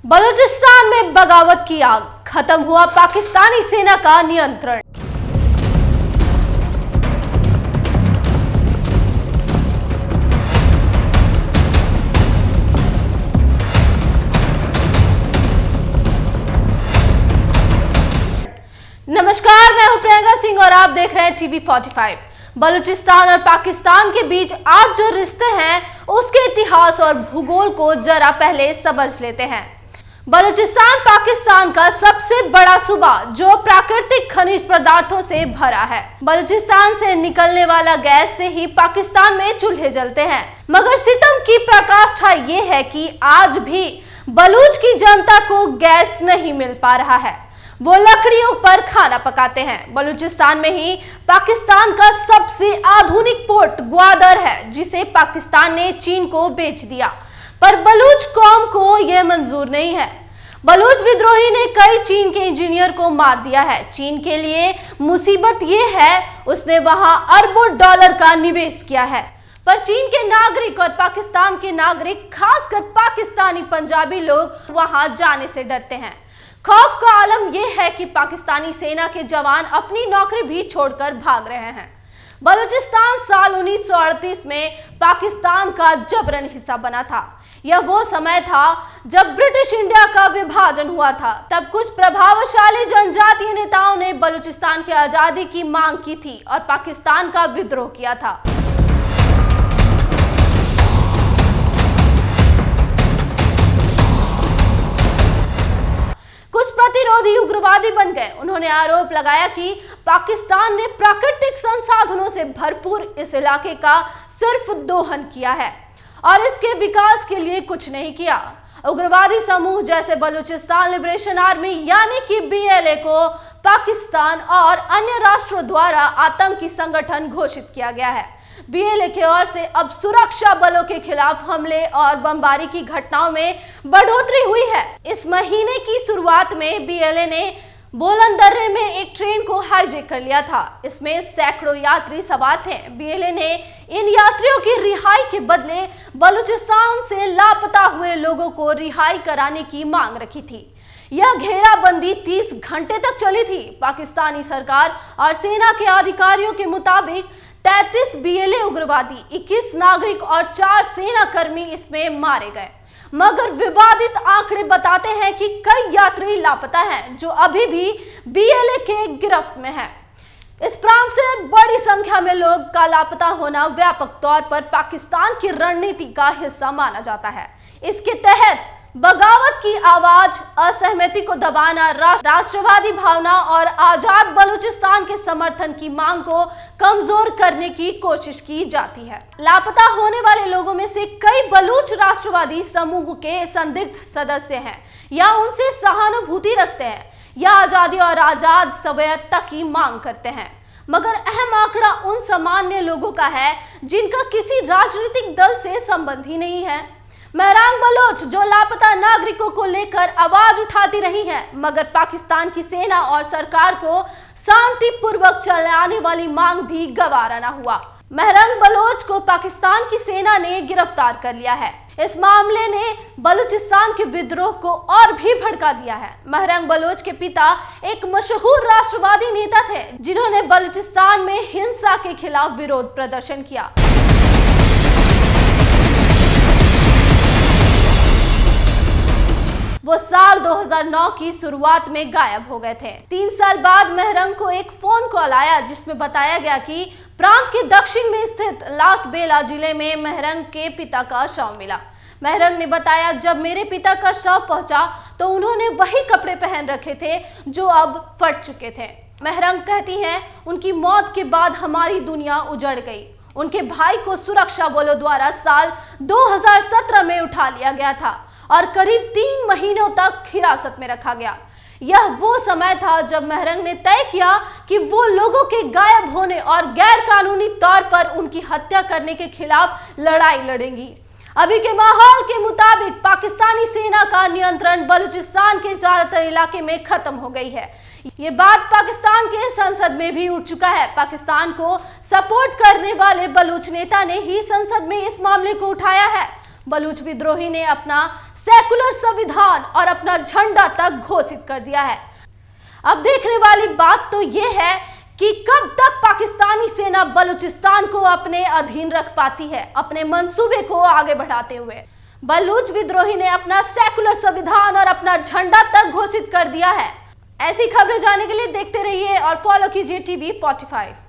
बलूचिस्तान में बगावत की आग, खत्म हुआ पाकिस्तानी सेना का नियंत्रण। नमस्कार, मैं हूं प्रियंका सिंह और आप देख रहे हैं टीवी 45। बलूचिस्तान और पाकिस्तान के बीच आज जो रिश्ते हैं उसके इतिहास और भूगोल को जरा पहले समझ लेते हैं। बलूचिस्तान पाकिस्तान का सबसे बड़ा सूबा जो प्राकृतिक खनिज पदार्थों से भरा है। बलूचिस्तान से निकलने वाला गैस से ही पाकिस्तान में चूल्हे जलते हैं। मगर सितम की पराकाष्ठा ये है कि आज भी बलूच की जनता को गैस नहीं मिल पा रहा है। वो लकड़ियों पर खाना पकाते हैं। बलूचिस्तान में ही पाकिस्तान का सबसे आधुनिक पोर्ट ग्वादर है, जिसे पाकिस्तान ने चीन को बेच दिया। पर बलूच कौम को यह मंजूर नहीं है। बलूच विद्रोही ने कई चीन के इंजीनियर को मार दिया है। चीन के लिए मुसीबत यह है, उसने वहां अरबों डॉलर का निवेश किया है। पर चीन के नागरिक और पाकिस्तान के नागरिक, खासकर पाकिस्तानी पंजाबी लोग वहां जाने से डरते हैं। खौफ का आलम यह है कि पाकिस्तानी सेना के जवान अपनी नौकरी भी छोड़कर भाग रहे हैं। बलूचिस्तान साल 1938 में पाकिस्तान का जबरन हिस्सा बना था। यह वो समय था जब ब्रिटिश इंडिया का विभाजन हुआ था। तब कुछ प्रभावशाली जनजातीय नेताओं ने बलूचिस्तान की आजादी की मांग की थी और पाकिस्तान का विद्रोह किया था। कुछ प्रतिरोधी उग्रवादी बन गए। उन्होंने आरोप लगाया कि पाकिस्तान ने प्राकृतिक संसाधनों से भरपूर इस इलाके का सिर्फ दोहन किया है और इसके विकास के लिए कुछ नहीं किया। उग्रवादी समूह जैसे बलूचिस्तान लिबरेशन आर्मी यानी कि BLA को पाकिस्तान और अन्य राष्ट्रों द्वारा आतंकी संगठन घोषित किया गया है। BLA की ओर से अब सुरक्षा बलों के खिलाफ हमले और बमबारी की घटनाओं में बढ़ोतरी हुई है। इस महीने की शुरुआत में BLA ने बोलन दर्रे में एक ट्रेन को हाईजैक कर लिया था। इसमें सैकड़ों यात्री सवार थे। BLA ने इन यात्रियों की रिहाई के बदले बलूचिस्तान से लापता हुए लोगों को रिहाई कराने की मांग रखी थी। यह घेराबंदी 30 घंटे तक चली थी। पाकिस्तानी सरकार और सेना के अधिकारियों के मुताबिक 33 BLA उग्रवादी, 21 नागरिक और 4 सेना कर्मी इसमें मारे गए। मगर विवादित आंकड़े बताते हैं कि कई यात्री लापता हैं जो अभी भी BLA के गिरफ्त में हैं। इस प्रांत से बड़ी संख्या में लोग का लापता होना व्यापक तौर पर पाकिस्तान की रणनीति का हिस्सा माना जाता है। इसके तहत बगावत की आवाज, असहमति को दबाना, राष्ट्रवादी भावना और आजाद बलूचिस्तान के समर्थन की मांग को कमजोर करने की कोशिश की जाती है। लापता होने वाले लोगों में से कई बलूच राष्ट्रवादी समूह के संदिग्ध सदस्य हैं या उनसे सहानुभूति रखते हैं या आजादी और आजाद स्वायत्तता की मांग करते हैं। मगर अहम आंकड़ा उन सामान्य लोगों का है जिनका किसी राजनीतिक दल से संबंध ही नहीं है। महरांग बलोच जो लापता नागरिकों को लेकर आवाज उठाती रही हैं, मगर पाकिस्तान की सेना और सरकार को शांतिपूर्वक चलाने वाली मांग भी गवारा न हुआ। महरंग बलोच को पाकिस्तान की सेना ने गिरफ्तार कर लिया है। इस मामले ने बलूचिस्तान के विद्रोह को और भी भड़का दिया है। महरंग बलोच के पिता एक मशहूर राष्ट्रवादी नेता थे जिन्होंने बलूचिस्तान में हिंसा के खिलाफ विरोध प्रदर्शन किया। वो साल 2009 की शुरुआत में गायब हो गए थे। 3 साल बाद महरंग को एक फोन कॉल आया जिसमें बताया गया कि प्रांत के दक्षिण में स्थित लास बेला जिले में महरंग के पिता का शव मिला। महरंग ने बताया, जब मेरे पिता का शव पहुंचा तो उन्होंने वही कपड़े पहन रखे थे जो अब फट चुके थे। महरंग कहती हैं, उनकी मौत के बाद हमारी दुनिया उजड़ गई। उनके भाई को सुरक्षा बलों द्वारा साल 2017 में उठा लिया गया था और करीब 3 महीनों तक हिरासत में रखा गया। यह वो समय था जब महरंग ने तय किया कि वो लोगों के गायब होने और गैर कानूनी तौर पर उनकी हत्या करने के खिलाफ लड़ाई लड़ेंगी। अभी के माहौल के मुताबिक पाकिस्तानी सेना का नियंत्रण बलूचिस्तान के ज्यादातर इलाके में खत्म हो गई है। ये बात पाकिस्तान के संसद में भी उठ चुका है। पाकिस्तान को सपोर्ट करने वाले बलूच नेता ने ही संसद में इस मामले को उठाया है। बलूच विद्रोही ने अपना सेकुलर संविधान और अपना झंडा तक घोषित कर दिया है। अब देखने वाली बात तो यह है कि कब तक पाकिस्तानी सेना बलूचिस्तान को अपने अधीन रख पाती है, अपने मंसूबे को आगे बढ़ाते हुए। बलूच विद्रोही ने अपना सेकुलर संविधान और अपना झंडा तक घोषित कर दिया है। ऐसी खबरें जानने के लिए देखते रहिए और फॉलो कीजिए TV45।